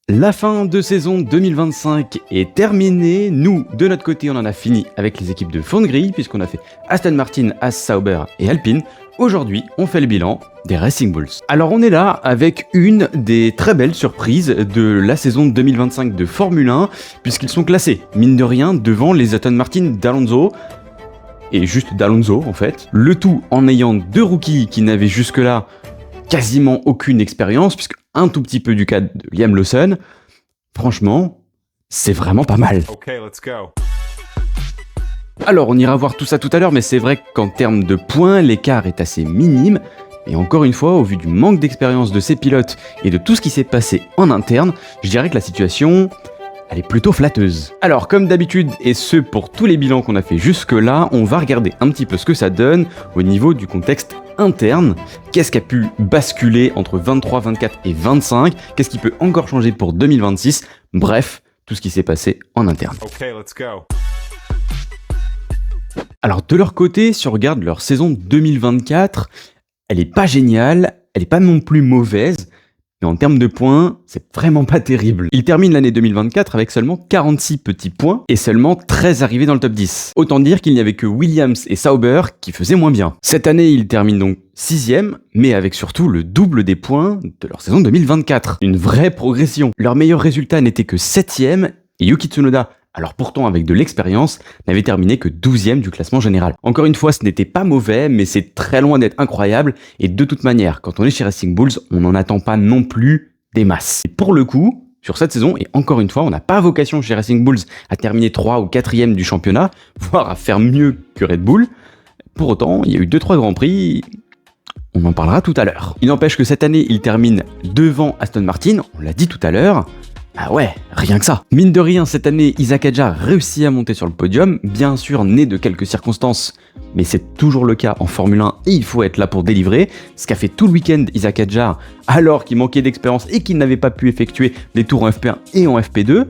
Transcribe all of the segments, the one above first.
La fin de saison 2025 est terminée. Nous, de notre côté, on en a fini avec les équipes de fond de grille, puisqu'on a fait Aston Martin, Haas, Sauber et Alpine. Aujourd'hui, on fait le bilan des Racing Bulls. Alors on est là avec une des très belles surprises de la saison 2025 de Formule 1, puisqu'ils sont classés, mine de rien, devant les Aston Martin d'Alonso, et juste d'Alonso en fait. Le tout en ayant deux rookies qui n'avaient jusque-là quasiment aucune expérience, puisque un tout petit peu du cas de Liam Lawson. Franchement, c'est vraiment pas mal. Okay, let's go. Alors, on ira voir tout ça tout à l'heure, mais c'est vrai qu'en termes de points, l'écart est assez minime. Et encore une fois, au vu du manque d'expérience de ces pilotes et de tout ce qui s'est passé en interne, je dirais que la situation, elle est plutôt flatteuse. Alors, comme d'habitude, et ce pour tous les bilans qu'on a fait jusque-là, on va regarder un petit peu ce que ça donne au niveau du contexte interne. Qu'est-ce qui a pu basculer entre 23, 24 et 25 ? Qu'est-ce qui peut encore changer pour 2026 ? Bref, tout ce qui s'est passé en interne. Okay, let's go. Alors, de leur côté, si on regarde leur saison 2024, elle est pas géniale, elle est pas non plus mauvaise, mais en termes de points, c'est vraiment pas terrible. Ils terminent l'année 2024 avec seulement 46 petits points et seulement 13 arrivées dans le top 10. Autant dire qu'il n'y avait que Williams et Sauber qui faisaient moins bien. Cette année, ils terminent donc 6ème, mais avec surtout le double des points de leur saison 2024. Une vraie progression. Leur meilleur résultat n'était que 7ème et Yuki Tsunoda, alors pourtant avec de l'expérience, n'avait terminé que 12ème du classement général. Encore une fois, ce n'était pas mauvais, mais c'est très loin d'être incroyable, et de toute manière, quand on est chez Racing Bulls, on n'en attend pas non plus des masses. Et pour le coup, sur cette saison, et encore une fois, on n'a pas vocation chez Racing Bulls à terminer 3 ou 4ème du championnat, voire à faire mieux que Red Bull. Pour autant, il y a eu 2-3 grands prix, on en parlera tout à l'heure. Il n'empêche que cette année, ils terminent devant Aston Martin, on l'a dit tout à l'heure. Ah ouais, rien que ça. Mine de rien, cette année, Isaac Hadjar réussit à monter sur le podium, bien sûr né de quelques circonstances, mais c'est toujours le cas en Formule 1 et il faut être là pour délivrer, ce qu'a fait tout le week-end Isaac Hadjar, alors qu'il manquait d'expérience et qu'il n'avait pas pu effectuer des tours en FP1 et en FP2.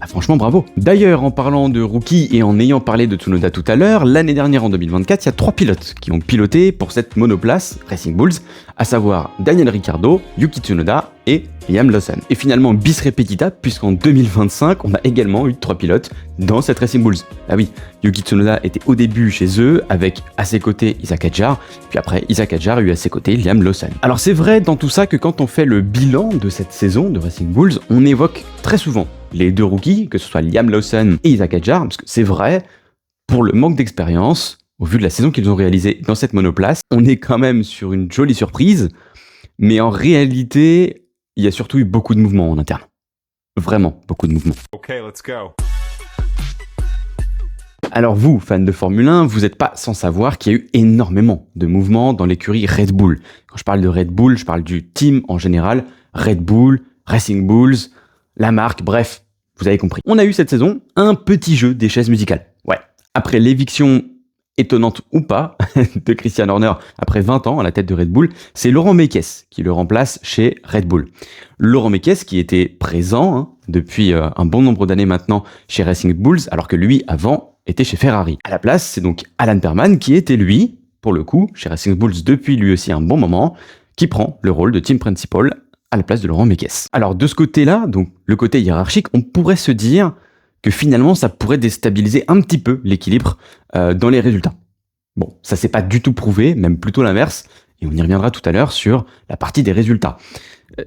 Ah, franchement, bravo. D'ailleurs, en parlant de rookie et en ayant parlé de Tsunoda tout à l'heure, l'année dernière en 2024, il y a 3 pilotes qui ont piloté pour cette monoplace Racing Bulls, à savoir Daniel Ricciardo, Yuki Tsunoda et Liam Lawson. Et finalement, bis repetita, puisqu'en 2025, on a également eu 3 pilotes dans cette Racing Bulls. Ah oui, Yuki Tsunoda était au début chez eux, avec à ses côtés Isaac Hadjar, puis après Isaac Hadjar a eu à ses côtés Liam Lawson. Alors c'est vrai dans tout ça que quand on fait le bilan de cette saison de Racing Bulls, on évoque très souvent les deux rookies, que ce soit Liam Lawson et Isaac Hadjar, parce que c'est vrai, pour le manque d'expérience, au vu de la saison qu'ils ont réalisée dans cette monoplace, on est quand même sur une jolie surprise, mais en réalité, il y a surtout eu beaucoup de mouvements en interne. Vraiment, beaucoup de mouvements. Okay, let's go. Alors vous, fans de Formule 1, vous n'êtes pas sans savoir qu'il y a eu énormément de mouvements dans l'écurie Red Bull. Quand je parle de Red Bull, je parle du team en général, Red Bull, Racing Bulls, la marque, bref, vous avez compris. On a eu cette saison un petit jeu des chaises musicales. Ouais. Après l'éviction étonnante ou pas de Christian Horner après 20 ans à la tête de Red Bull, c'est Laurent Mekies qui le remplace chez Red Bull. Laurent Mekies qui était présent depuis un bon nombre d'années maintenant chez Racing Bulls, alors que lui, avant, était chez Ferrari. À la place, c'est donc Alan Perman qui était lui, pour le coup, chez Racing Bulls depuis lui aussi un bon moment, qui prend le rôle de team principal à la place de Laurent Mekies. Alors de ce côté-là, donc le côté hiérarchique, on pourrait se dire que finalement ça pourrait déstabiliser un petit peu l'équilibre dans les résultats. Bon, ça s'est pas du tout prouvé, même plutôt l'inverse, et on y reviendra tout à l'heure sur la partie des résultats.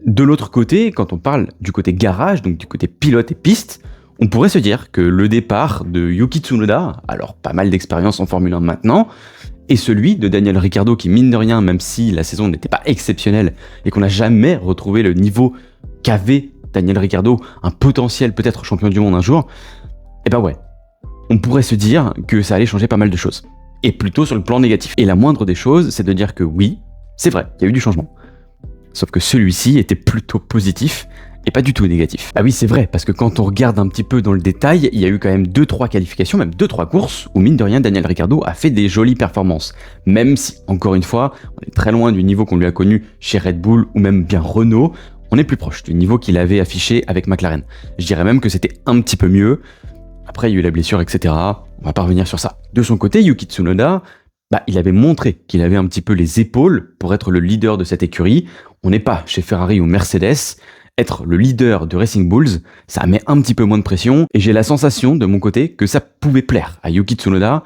De l'autre côté, quand on parle du côté garage, donc du côté pilote et piste, on pourrait se dire que le départ de Yuki Tsunoda, alors pas mal d'expérience en Formule 1 maintenant, et celui de Daniel Ricciardo qui, mine de rien, même si la saison n'était pas exceptionnelle et qu'on n'a jamais retrouvé le niveau qu'avait Daniel Ricciardo, un potentiel peut-être champion du monde un jour, eh ben ouais, on pourrait se dire que ça allait changer pas mal de choses. Et plutôt sur le plan négatif. Et la moindre des choses, c'est de dire que oui, c'est vrai, il y a eu du changement. Sauf que celui-ci était plutôt positif et pas du tout négatif. Ah oui, c'est vrai, parce que quand on regarde un petit peu dans le détail, il y a eu quand même 2-3 qualifications, même 2-3 courses, où mine de rien, Daniel Ricciardo a fait des jolies performances. Même si, encore une fois, on est très loin du niveau qu'on lui a connu chez Red Bull, ou même bien Renault, on est plus proche du niveau qu'il avait affiché avec McLaren. Je dirais même que c'était un petit peu mieux. Après, il y a eu la blessure, etc. On va pas revenir sur ça. De son côté, Yuki Tsunoda, il avait montré qu'il avait un petit peu les épaules pour être le leader de cette écurie. On n'est pas chez Ferrari ou Mercedes, être le leader de Racing Bulls, ça met un petit peu moins de pression, et j'ai la sensation de mon côté que ça pouvait plaire à Yuki Tsunoda,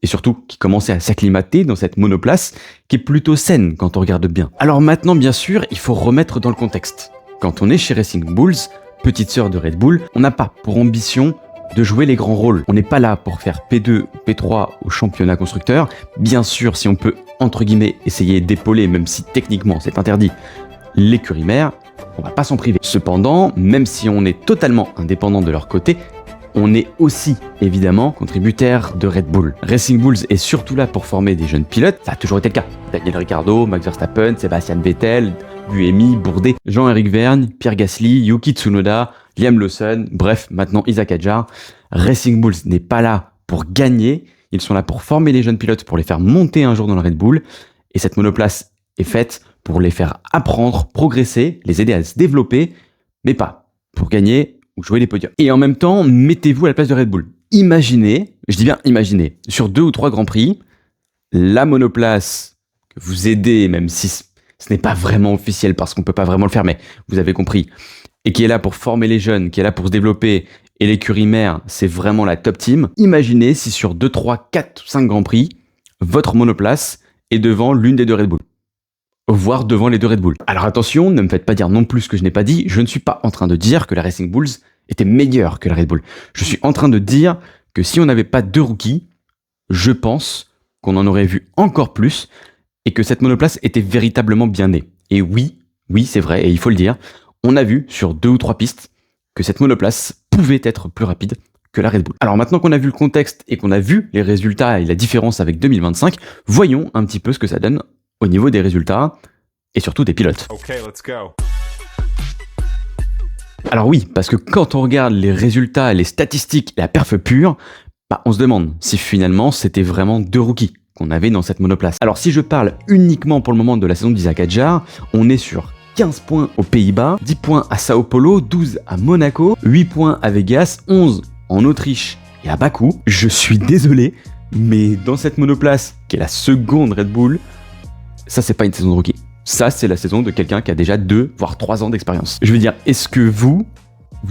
et surtout qui commençait à s'acclimater dans cette monoplace qui est plutôt saine quand on regarde bien. Alors maintenant, bien sûr, il faut remettre dans le contexte. Quand on est chez Racing Bulls, petite sœur de Red Bull, on n'a pas pour ambition de jouer les grands rôles. On n'est pas là pour faire P2 ou P3 au championnat constructeur. Bien sûr, si on peut, entre guillemets, essayer d'épauler, même si techniquement c'est interdit, l'écurie mère, on va pas s'en priver. Cependant, même si on est totalement indépendant de leur côté, on est aussi, évidemment, contributaire de Red Bull. Racing Bulls est surtout là pour former des jeunes pilotes, ça a toujours été le cas. Daniel Ricciardo, Max Verstappen, Sebastian Vettel, Buemi, Bourdais, Jean-Éric Vergne, Pierre Gasly, Yuki Tsunoda, Liam Lawson, bref, maintenant Isaac Hadjar. Racing Bulls n'est pas là pour gagner, ils sont là pour former les jeunes pilotes, pour les faire monter un jour dans le Red Bull, et cette monoplace est faite pour les faire apprendre, progresser, les aider à se développer, mais pas pour gagner ou jouer les podiums. Et en même temps, mettez-vous à la place de Red Bull. Imaginez, je dis bien imaginez, sur 2 ou 3 grands prix, la monoplace que vous aidez, même si ce n'est pas vraiment officiel parce qu'on peut pas vraiment le faire, mais vous avez compris, et qui est là pour former les jeunes, qui est là pour se développer, et l'écurie mère, c'est vraiment la top team. Imaginez si sur 2, 3, 4, 5 grands prix, votre monoplace est devant l'une des 2 Red Bull. Voire devant les 2 Red Bull. Alors attention, ne me faites pas dire non plus ce que je n'ai pas dit, je ne suis pas en train de dire que la Racing Bulls était meilleure que la Red Bull. Je suis en train de dire que si on n'avait pas 2 rookies, je pense qu'on en aurait vu encore plus et que cette monoplace était véritablement bien née. Et oui, c'est vrai, et il faut le dire, on a vu sur 2 ou 3 pistes que cette monoplace pouvait être plus rapide que la Red Bull. Alors maintenant qu'on a vu le contexte et qu'on a vu les résultats et la différence avec 2025, voyons un petit peu ce que ça donne au niveau des résultats et surtout des pilotes. Okay, let's go. Alors oui, parce que quand on regarde les résultats, les statistiques et la perf pure, on se demande si finalement c'était vraiment 2 rookies qu'on avait dans cette monoplace. Alors si je parle uniquement pour le moment de la saison d'Isaac Hadjar, on est sur 15 points aux Pays-Bas, 10 points à Sao Paulo, 12 à Monaco, 8 points à Vegas, 11 en Autriche et à Bakou. Je suis désolé, mais dans cette monoplace, qui est la seconde Red Bull, ça c'est pas une saison de rookie. Ça c'est la saison de quelqu'un qui a déjà 2 voire 3 ans d'expérience. Je veux dire, est-ce que vous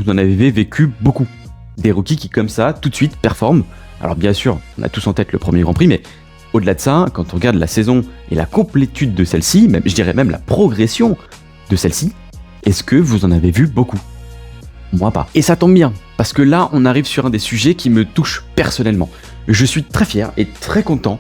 en avez vécu beaucoup? Des rookies qui comme ça, tout de suite, performent. Alors bien sûr, on a tous en tête le premier Grand Prix, mais au-delà de ça, quand on regarde la saison et la complétude de celle-ci, même, je dirais même la progression de celle-ci, est-ce que vous en avez vu beaucoup? Moi pas. Et ça tombe bien, parce que là, on arrive sur un des sujets qui me touche personnellement. Je suis très fier et très content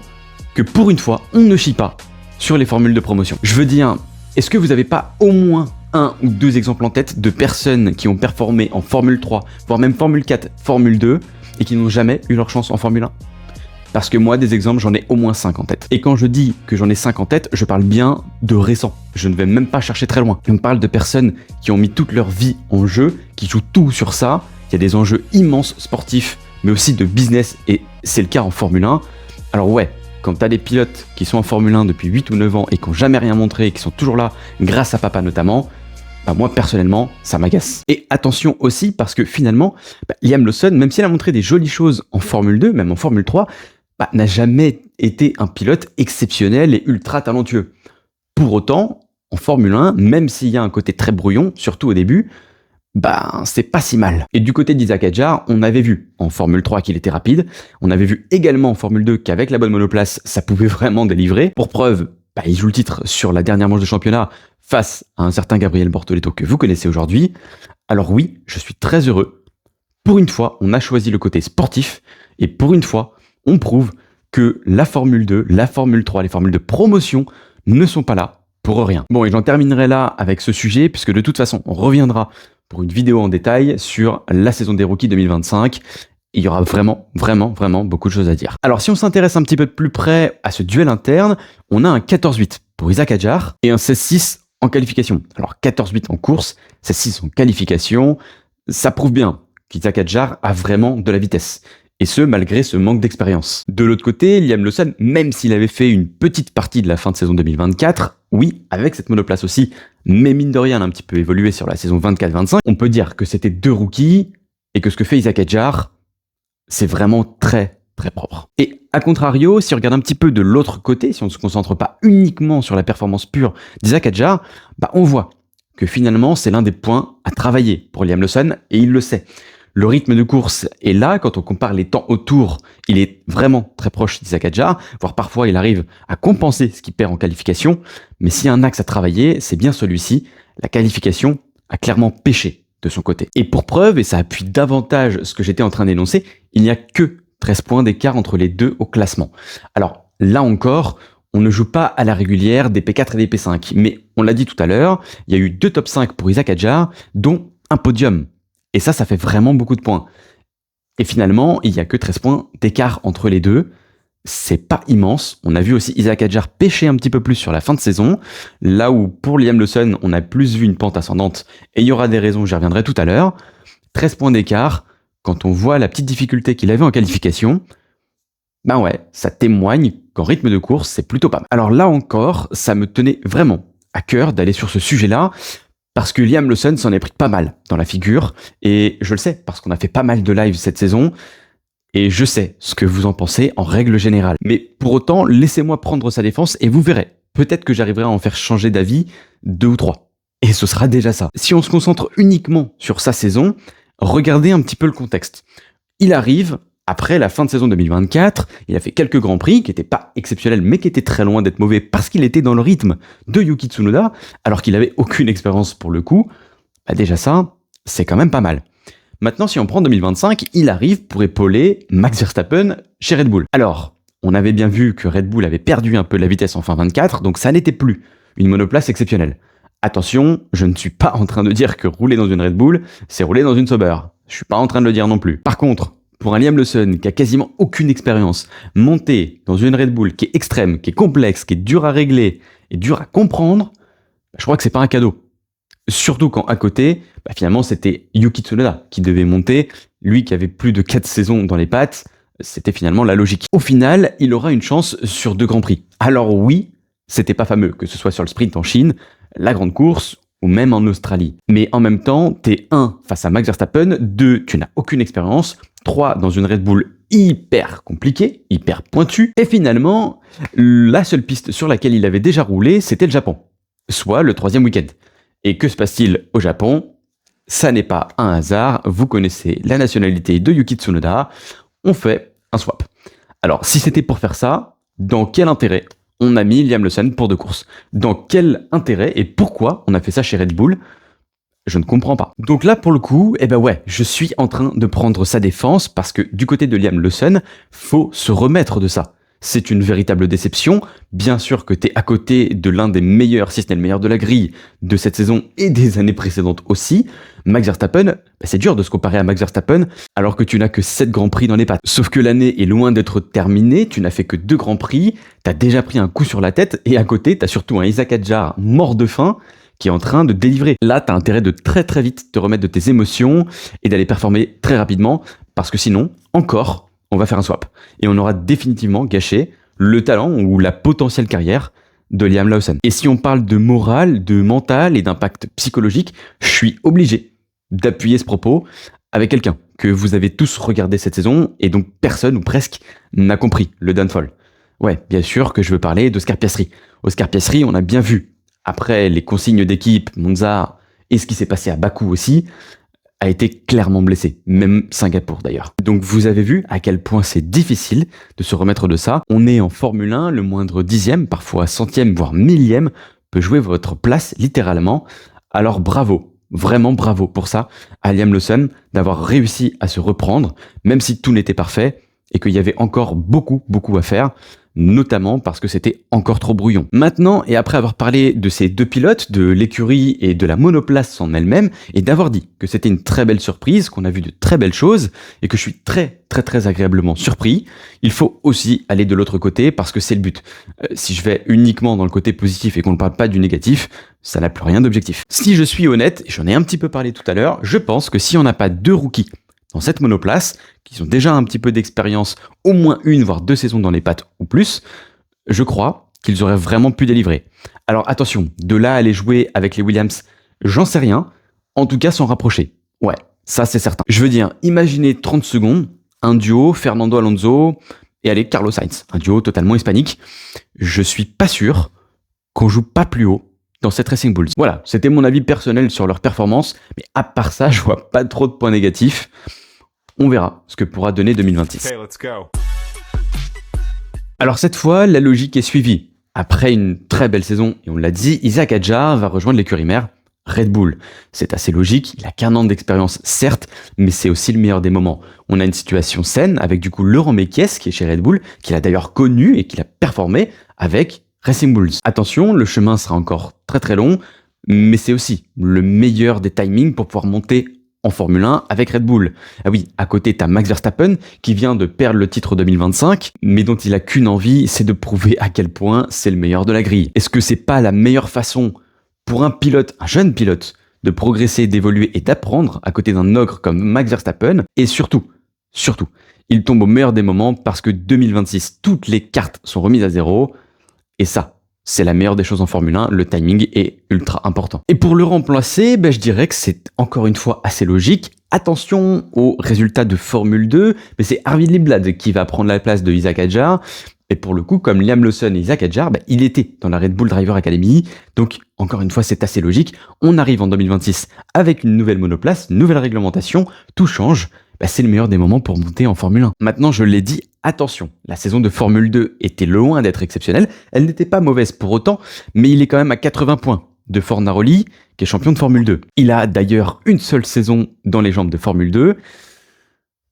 que pour une fois, on ne chie pas sur les formules de promotion. Je veux dire, est-ce que vous n'avez pas au moins 1 ou 2 exemples en tête de personnes qui ont performé en Formule 3, voire même Formule 4, Formule 2, et qui n'ont jamais eu leur chance en Formule 1? Parce que moi, des exemples, j'en ai au moins 5 en tête. Et quand je dis que j'en ai 5 en tête, je parle bien de récents. Je ne vais même pas chercher très loin. On parle de personnes qui ont mis toute leur vie en jeu, qui jouent tout sur ça. Il y a des enjeux immenses sportifs, mais aussi de business, et c'est le cas en Formule 1. Alors ouais, quand t'as des pilotes qui sont en Formule 1 depuis 8 ou 9 ans et qui n'ont jamais rien montré et qui sont toujours là grâce à papa notamment, moi personnellement, ça m'agace. Et attention aussi parce que finalement, Liam Lawson, même s'il a montré des jolies choses en Formule 2, même en Formule 3, n'a jamais été un pilote exceptionnel et ultra talentueux. Pour autant, en Formule 1, même s'il y a un côté très brouillon, surtout au début, c'est pas si mal. Et du côté d'Isaac Hadjar, on avait vu en Formule 3 qu'il était rapide, on avait vu également en Formule 2 qu'avec la bonne monoplace, ça pouvait vraiment délivrer. Pour preuve, il joue le titre sur la dernière manche de championnat face à un certain Gabriel Bortoleto que vous connaissez aujourd'hui. Alors oui, je suis très heureux. Pour une fois, on a choisi le côté sportif, et pour une fois, on prouve que la Formule 2, la Formule 3, les formules de promotion ne sont pas là pour rien. Bon, et j'en terminerai là avec ce sujet, puisque de toute façon, on reviendra pour une vidéo en détail sur la saison des rookies 2025. Il y aura vraiment beaucoup de choses à dire. Alors, si on s'intéresse un petit peu de plus près à ce duel interne, on a un 14-8 pour Isaac Hadjar et un 16-6 en qualification. Alors, 14-8 en course, 16-6 en qualification, ça prouve bien qu'Isaac Hadjar a vraiment de la vitesse. Et ce, malgré ce manque d'expérience. De l'autre côté, Liam Lawson, même s'il avait fait une petite partie de la fin de saison 2024, oui, avec cette monoplace aussi, mais mine de rien, un petit peu évolué sur la saison 24-25, on peut dire que c'était 2 rookies, et que ce que fait Isaac Hadjar, c'est vraiment très propre. Et à contrario, si on regarde un petit peu de l'autre côté, si on ne se concentre pas uniquement sur la performance pure d'Isaac Hadjar, on voit que finalement c'est l'un des points à travailler pour Liam Lawson, et il le sait. Le rythme de course est là, quand on compare les temps autour, il est vraiment très proche d'Isaac Hadjar, voire parfois il arrive à compenser ce qu'il perd en qualification, mais s'il y a un axe à travailler, c'est bien celui-ci, la qualification a clairement pêché de son côté. Et pour preuve, et ça appuie davantage ce que j'étais en train d'énoncer, il n'y a que 13 points d'écart entre les deux au classement. Alors là encore, on ne joue pas à la régulière des P4 et des P5, mais on l'a dit tout à l'heure, il y a eu 2 top 5 pour Isaac Hadjar, dont un podium. Et ça fait vraiment beaucoup de points. Et finalement, il n'y a que 13 points d'écart entre les deux. C'est pas immense. On a vu aussi Isaac Hadjar pêcher un petit peu plus sur la fin de saison, là où pour Liam Lawson, on a plus vu une pente ascendante, et il y aura des raisons, j'y reviendrai tout à l'heure. 13 points d'écart, quand on voit la petite difficulté qu'il avait en qualification, ben ouais, ça témoigne qu'en rythme de course, c'est plutôt pas mal. Alors là encore, ça me tenait vraiment à cœur d'aller sur ce sujet-là, parce que Liam Lawson s'en est pris pas mal dans la figure, et je le sais, parce qu'on a fait pas mal de lives cette saison, et je sais ce que vous en pensez en règle générale. Mais pour autant, laissez-moi prendre sa défense, et vous verrez, peut-être que j'arriverai à en faire changer d'avis 2 ou 3. Et ce sera déjà ça. Si on se concentre uniquement sur sa saison, regardez un petit peu le contexte. Il arrive, après la fin de saison 2024, il a fait quelques grands prix qui n'étaient pas exceptionnels, mais qui étaient très loin d'être mauvais parce qu'il était dans le rythme de Yuki Tsunoda, alors qu'il avait aucune expérience pour le coup. Bah déjà ça, c'est quand même pas mal. Maintenant, si on prend 2025, il arrive pour épauler Max Verstappen chez Red Bull. Alors, on avait bien vu que Red Bull avait perdu un peu la vitesse en fin 24, donc ça n'était plus une monoplace exceptionnelle. Attention, je ne suis pas en train de dire que rouler dans une Red Bull, c'est rouler dans une Sauber. Je suis pas en train de le dire non plus. Par contre, pour un Liam Lawson qui a quasiment aucune expérience, monter dans une Red Bull qui est extrême, qui est complexe, qui est dure à régler et dure à comprendre, je crois que c'est pas un cadeau. Surtout quand à côté, finalement c'était Yuki Tsunoda qui devait monter, lui qui avait plus de 4 saisons dans les pattes, c'était finalement la logique. Au final, il aura une chance sur 2 grands prix. Alors oui, c'était pas fameux, que ce soit sur le sprint en Chine, la grande course, ou même en Australie. Mais en même temps, t'es 1 face à Max Verstappen, 2, tu n'as aucune expérience, 3, dans une Red Bull hyper compliquée, hyper pointue, et finalement, la seule piste sur laquelle il avait déjà roulé, c'était le Japon, soit le 3e week-end. Et que se passe-t-il au Japon ? Ça n'est pas un hasard, vous connaissez la nationalité de Yuki Tsunoda, on fait un swap. Alors, si c'était pour faire ça, dans quel intérêt on a mis Liam Lawson pour 2 courses? Dans quel intérêt et pourquoi on a fait ça chez Red Bull? Je ne comprends pas. Donc là, pour le coup, je suis en train de prendre sa défense parce que du côté de Liam Lawson, faut se remettre de ça. C'est une véritable déception. Bien sûr que t'es à côté de l'un des meilleurs, si ce n'est le meilleur de la grille de cette saison et des années précédentes aussi. Max Verstappen, c'est dur de se comparer à Max Verstappen alors que tu n'as que 7 grands prix dans les pattes. Sauf que l'année est loin d'être terminée, tu n'as fait que 2 grands prix, t'as déjà pris un coup sur la tête et à côté, t'as surtout un Isaac Hadjar mort de faim qui est en train de délivrer. Là, t'as intérêt de très très vite te remettre de tes émotions et d'aller performer très rapidement parce que sinon, encore, on va faire un swap. Et on aura définitivement gâché le talent ou la potentielle carrière de Liam Lawson. Et si on parle de morale, de mental et d'impact psychologique, je suis obligé d'appuyer ce propos avec quelqu'un que vous avez tous regardé cette saison et donc personne ou presque n'a compris le downfall. Ouais, bien sûr que je veux parler d'Oscar Piastri. Oscar Piastri, on a bien vu, après les consignes d'équipe, Monza et ce qui s'est passé à Bakou aussi, a été clairement blessé, même Singapour d'ailleurs. Donc vous avez vu à quel point c'est difficile de se remettre de ça. On est en Formule 1, le moindre 10e, parfois 100e, voire 1000e, peut jouer votre place littéralement. Alors bravo, vraiment bravo pour ça à Liam Lawson d'avoir réussi à se reprendre, même si tout n'était parfait et qu'il y avait encore beaucoup à faire, notamment parce que c'était encore trop brouillon. Maintenant, et après avoir parlé de ces 2 pilotes, de l'écurie et de la monoplace en elle-même, et d'avoir dit que c'était une très belle surprise, qu'on a vu de très belles choses, et que je suis très agréablement surpris, il faut aussi aller de l'autre côté, parce que c'est le but. Si je vais uniquement dans le côté positif et qu'on ne parle pas du négatif, ça n'a plus rien d'objectif. Si je suis honnête, et j'en ai un petit peu parlé tout à l'heure, je pense que si on n'a pas 2 rookies dans cette monoplace, qui ont déjà un petit peu d'expérience, au moins 1 voire 2 saisons dans les pattes ou plus, je crois qu'ils auraient vraiment pu délivrer. Alors attention, de là à aller jouer avec les Williams, j'en sais rien, en tout cas s'en rapprocher. Ouais, ça c'est certain. Je veux dire, imaginez 30 secondes, un duo Fernando Alonso et allez Carlos Sainz, un duo totalement hispanique. Je suis pas sûr qu'on joue pas plus haut dans cette Racing Bulls. Voilà, c'était mon avis personnel sur leur performance, mais à part ça, je vois pas trop de points négatifs. On verra ce que pourra donner 2026. Okay, let's go. Alors cette fois, la logique est suivie. Après une très belle saison, et on l'a dit, Isaac Hadjar va rejoindre l'écurie mère Red Bull. C'est assez logique, il a qu'un an d'expérience certes, mais c'est aussi le meilleur des moments. On a une situation saine avec du coup Laurent Mekies qui est chez Red Bull, qu'il a d'ailleurs connu et qu'il a performé avec Racing Bulls. Attention, le chemin sera encore très très long, mais c'est aussi le meilleur des timings pour pouvoir monter en Formule 1 avec Red Bull. Ah oui, à côté t'as Max Verstappen qui vient de perdre le titre 2025, mais dont il a qu'une envie, c'est de prouver à quel point c'est le meilleur de la grille. Est-ce que c'est pas la meilleure façon pour un pilote, un jeune pilote, de progresser, d'évoluer et d'apprendre à côté d'un ogre comme Max Verstappen? Et surtout, il tombe au meilleur des moments parce que 2026, toutes les cartes sont remises à zéro, et ça, c'est la meilleure des choses en Formule 1, le timing est ultra important. Et pour le remplacer, je dirais que c'est encore une fois assez logique. Attention aux résultats de Formule 2, mais c'est Arvid Lindblad qui va prendre la place de Isaac Hadjar. Et pour le coup, comme Liam Lawson et Isaac Hadjar, il était dans la Red Bull Driver Academy. Donc, encore une fois, c'est assez logique. On arrive en 2026 avec une nouvelle monoplace, une nouvelle réglementation, tout change. C'est le meilleur des moments pour monter en Formule 1. Maintenant, je l'ai dit, attention, la saison de Formule 2 était loin d'être exceptionnelle. Elle n'était pas mauvaise pour autant, mais il est quand même à 80 points de Fornaroli, qui est champion de Formule 2. Il a d'ailleurs une seule saison dans les jambes de Formule 2.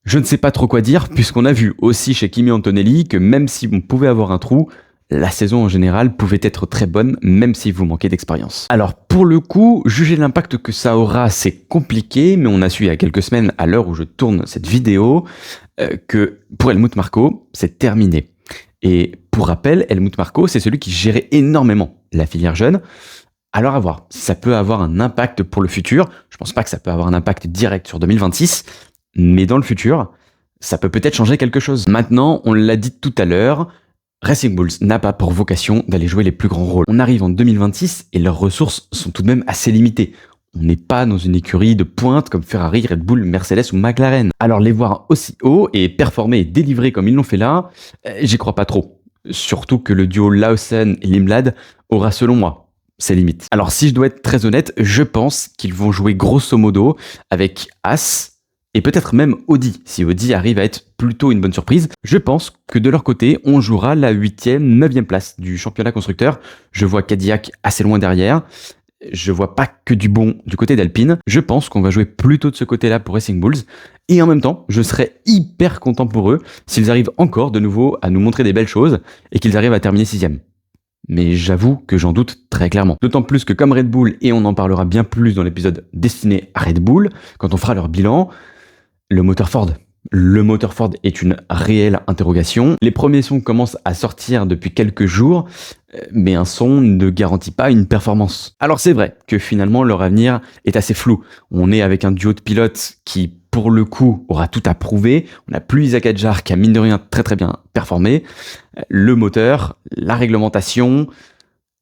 Je ne sais pas trop quoi dire, puisqu'on a vu aussi chez Kimi Antonelli que même si on pouvait avoir un trou, la saison en général pouvait être très bonne, même si vous manquez d'expérience. Alors pour le coup, juger l'impact que ça aura, c'est compliqué, mais on a su il y a quelques semaines, à l'heure où je tourne cette vidéo, que pour Helmut Marko, c'est terminé. Et pour rappel, Helmut Marko, c'est celui qui gérait énormément la filière jeune. Alors à voir si ça peut avoir un impact pour le futur. Je pense pas que ça peut avoir un impact direct sur 2026, mais dans le futur, ça peut peut-être changer quelque chose. Maintenant, on l'a dit tout à l'heure, Racing Bulls n'a pas pour vocation d'aller jouer les plus grands rôles. On arrive en 2026 et leurs ressources sont tout de même assez limitées. On n'est pas dans une écurie de pointe comme Ferrari, Red Bull, Mercedes ou McLaren. Alors les voir aussi haut et performer et délivrer comme ils l'ont fait là, j'y crois pas trop. Surtout que le duo Lawson et Lindblad aura selon moi ses limites. Alors si je dois être très honnête, je pense qu'ils vont jouer grosso modo avec Haas, et peut-être même Audi, si Audi arrive à être plutôt une bonne surprise. Je pense que de leur côté, on jouera la 8e, 9e place du championnat constructeur. Je vois Cadillac assez loin derrière. Je vois pas que du bon du côté d'Alpine. Je pense qu'on va jouer plutôt de ce côté-là pour Racing Bulls. Et en même temps, je serais hyper content pour eux s'ils arrivent encore de nouveau à nous montrer des belles choses et qu'ils arrivent à terminer 6e. Mais j'avoue que j'en doute très clairement. D'autant plus que comme Red Bull, et on en parlera bien plus dans l'épisode destiné à Red Bull, quand on fera leur bilan, le moteur Ford. Le moteur Ford est une réelle interrogation. Les premiers sons commencent à sortir depuis quelques jours, mais un son ne garantit pas une performance. Alors c'est vrai que finalement leur avenir est assez flou. On est avec un duo de pilotes qui, pour le coup, aura tout à prouver. On n'a plus Isaac Hadjar qui a mine de rien très très bien performé. Le moteur, la réglementation,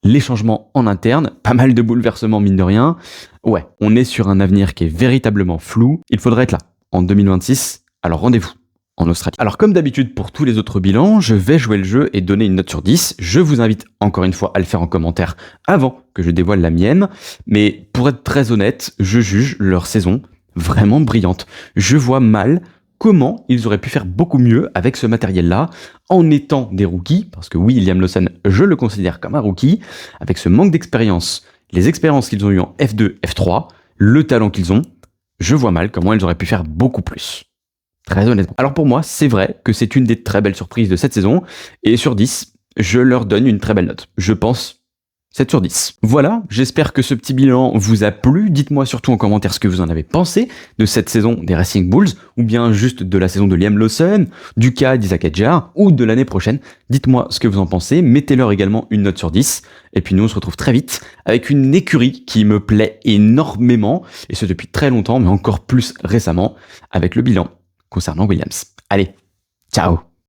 les changements en interne, pas mal de bouleversements mine de rien. Ouais, on est sur un avenir qui est véritablement flou. Il faudrait être là en 2026, alors rendez-vous en Australie. Alors comme d'habitude pour tous les autres bilans, je vais jouer le jeu et donner une note sur 10. Je vous invite encore une fois à le faire en commentaire avant que je dévoile la mienne. Mais pour être très honnête, je juge leur saison vraiment brillante. Je vois mal comment ils auraient pu faire beaucoup mieux avec ce matériel-là, en étant des rookies, parce que oui, Liam Lawson, je le considère comme un rookie, avec ce manque d'expérience, les expériences qu'ils ont eues en F2, F3, le talent qu'ils ont, je vois mal comment ils auraient pu faire beaucoup plus. Très honnêtement. Alors pour moi, c'est vrai que c'est une des très belles surprises de cette saison, et sur 10, je leur donne une très belle note. Je pense 7 sur 10. Voilà, j'espère que ce petit bilan vous a plu. Dites-moi surtout en commentaire ce que vous en avez pensé de cette saison des Racing Bulls, ou bien juste de la saison de Liam Lawson, du cas d'Isaac Hadjar, ou de l'année prochaine. Dites-moi ce que vous en pensez, mettez-leur également une note sur 10, et puis nous on se retrouve très vite avec une écurie qui me plaît énormément, et ce depuis très longtemps, mais encore plus récemment, avec le bilan concernant Williams. Allez, ciao!